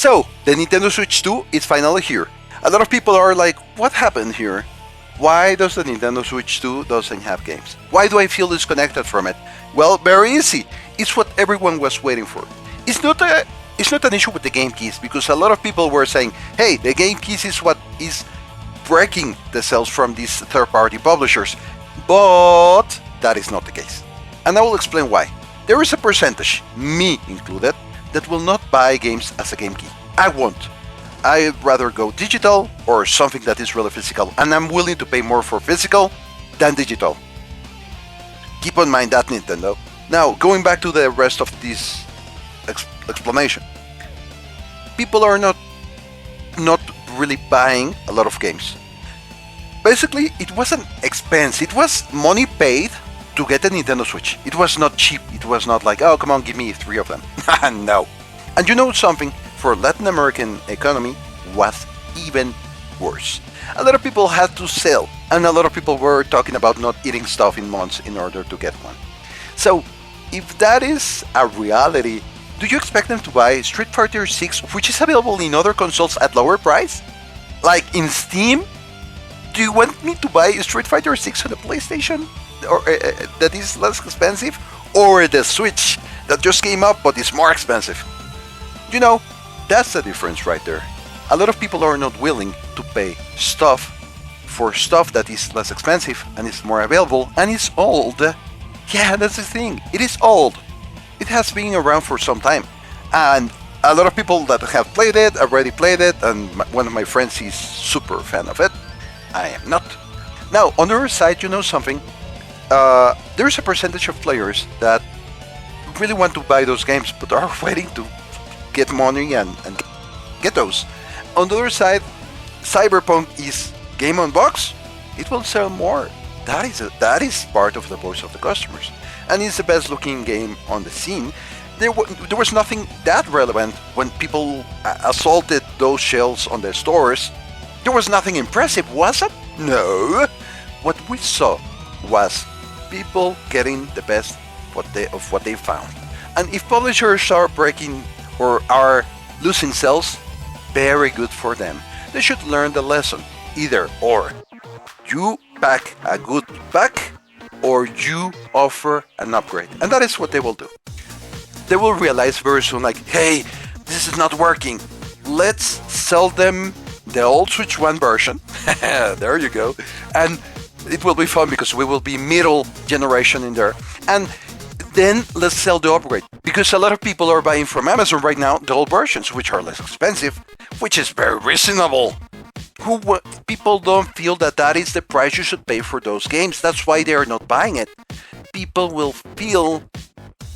So, the Nintendo Switch 2 is finally here. A lot of people are like, what happened here? Why does the Nintendo Switch 2 doesn't have games? Why do I feel disconnected from it? Well, very easy. It's what everyone was waiting for. It's not an issue with the game keys, because a lot of people were saying, hey, the game keys is what is breaking the sales from these third-party publishers. But that is not the case. And I will explain why. There is a percentage, me included, that will not buy games as a game key. I won't. I'd rather go digital or something that is really physical, and I'm willing to pay more for physical than digital. Keep in mind that, Nintendo. Now, going back to the rest of this explanation. People are not really buying a lot of games. Basically, it wasn't expense. It was money paid to get a Nintendo Switch. It was not cheap. It was not like, oh, come on, give me 3 of them. No. And you know something? For Latin American economy was even worse. A lot of people had to sell, and a lot of people were talking about not eating stuff in months in order to get one. So, if that is a reality, do you expect them to buy Street Fighter 6, which is available in other consoles at lower price? Like in Steam? Do you want me to buy Street Fighter 6 on the PlayStation? Or that is less expensive? Or the Switch that just came up but is more expensive? You know, that's the difference right there. A lot of people are not willing to pay stuff for stuff that is less expensive and is more available and is old. Yeah, that's the thing. It is old. It has been around for some time. And a lot of people that have played it already played it, and one of my friends is super fan of it. I am not. Now, on the other side, you know something? There's a percentage of players that really want to buy those games but are waiting to get money and get those. On the other side, Cyberpunk is game on box. It will sell more. That is part of the voice of the customers, and it's the best looking game on the scene. There was nothing that relevant when people assaulted those shelves on the stores. There was nothing impressive, was it? No. What we saw was people getting the best of what they found. And if publishers are breaking or are losing sales, very good for them. They should learn the lesson. Either or. You pack a good pack, or you offer an upgrade. And that is what they will do. They will realize very soon, like, hey, this is not working. Let's sell them the old Switch 1 version. There you go. And it will be fun because we will be middle generation in there. And then let's sell the upgrade, because a lot of people are buying from Amazon right now the old versions, which are less expensive, which is very reasonable. People don't feel that is the price you should pay for those games. That's why they are not buying it. People will feel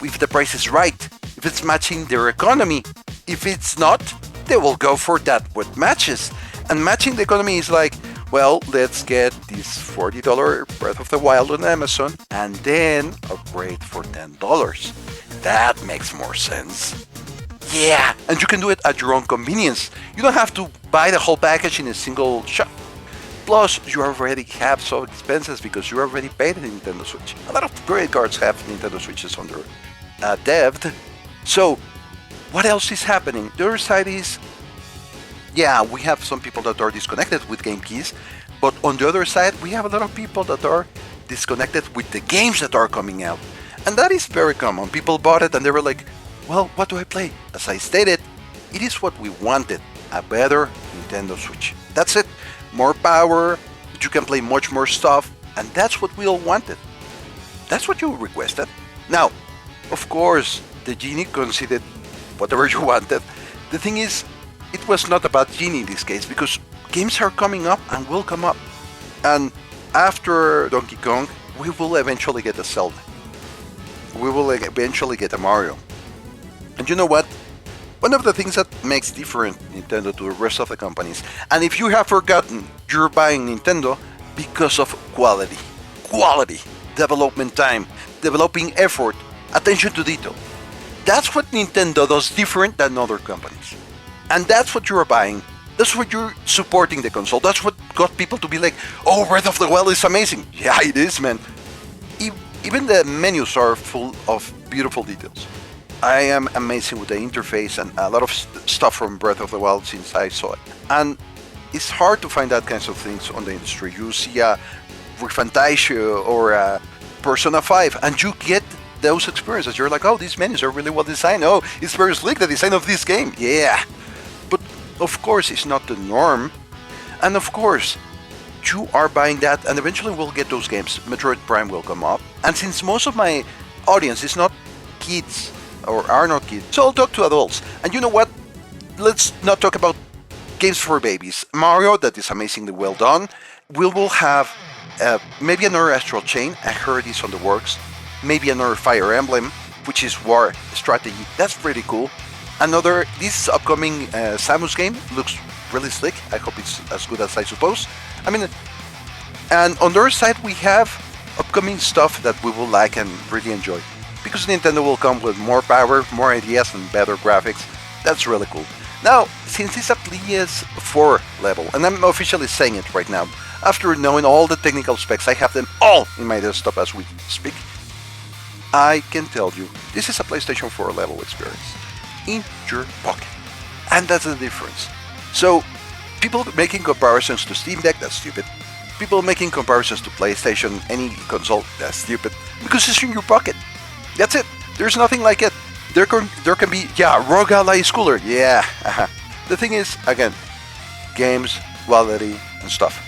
if the price is right, if it's matching their economy. If it's not, they will go for that what matches. And matching the economy is like, well, let's get this $40 Breath of the Wild on Amazon and then upgrade for $10. That makes more sense. Yeah, and you can do it at your own convenience. You don't have to buy the whole package in a single shot. Plus, you already have some expenses because you already paid a Nintendo Switch. A lot of credit cards have Nintendo Switches under debt. So, what else is happening? The other side is, yeah, we have some people that are disconnected with game keys, but on the other side, we have a lot of people that are disconnected with the games that are coming out. And that is very common. People bought it and they were like, well, what do I play? As I stated, it is what we wanted, a better Nintendo Switch. That's it. More power, you can play much more stuff, and that's what we all wanted. That's what you requested. Now, of course, the Genie conceded whatever you wanted. The thing is, it was not about Genie in this case, because games are coming up and will come up. And after Donkey Kong, we will eventually get a Zelda. We will eventually get a Mario. And you know what? One of the things that makes different Nintendo to the rest of the companies, and if you have forgotten, you're buying Nintendo because of quality. Quality, development time, developing effort, attention to detail. That's what Nintendo does different than other companies. And that's what you're buying. That's what you're supporting the console. That's what got people to be like, oh, Breath of the Wild is amazing. Yeah, it is, man. Even the menus are full of beautiful details. I am amazing with the interface and a lot of stuff from Breath of the Wild since I saw it. And it's hard to find that kinds of things on the industry. You see a Fantasia or a Persona 5 and you get those experiences. You're like, oh, these menus are really well designed. Oh, it's very slick, the design of this game. Yeah. But of course, it's not the norm. And of course, you are buying that, and eventually we'll get those games. Metroid Prime will come up. And since most of my audience is not kids, or are not kids, so I'll talk to adults. And you know what? Let's not talk about games for babies. Mario, that is amazingly well done. We will have maybe another Astral Chain. I heard it's on the works. Maybe another Fire Emblem, which is war strategy. That's pretty cool. This upcoming Samus game looks really slick. I hope it's as good as I suppose. I mean, and on the other side we have upcoming stuff that we will like and really enjoy. Because Nintendo will come with more power, more ideas, and better graphics. That's really cool. Now, since it's a PS4 level, and I'm officially saying it right now, after knowing all the technical specs, I have them all in my desktop as we speak, I can tell you, this is a PlayStation 4 level experience. In your pocket. And that's the difference. So, people making comparisons to Steam Deck, that's stupid. People making comparisons to PlayStation, any console, that's stupid. Because it's in your pocket. That's it. There's nothing like it. There can be, Rogue Ally is cooler. Yeah. The thing is, again, games, quality, and stuff.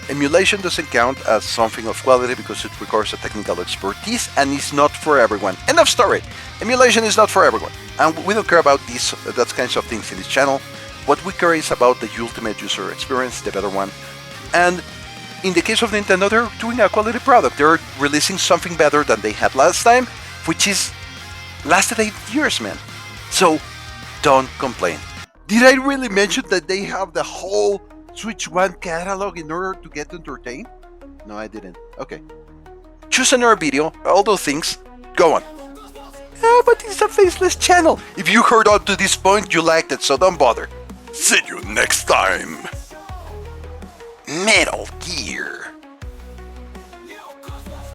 Emulation doesn't count as something of quality because it requires a technical expertise and it's not for everyone. End of story. Emulation is not for everyone. And we don't care about that kinds of things in this channel. What we care is about the ultimate user experience, the better one. And in the case of Nintendo, they're doing a quality product. They're releasing something better than they had last time, which is lasted 8 years, man. So, don't complain. Did I really mention that they have the whole Switch 1 catalog in order to get entertained? No, I didn't. Okay. Choose another video, all those things. Go on. But it's a faceless channel. If you heard up to this point, you liked it, so don't bother. See you next time. Metal Gear.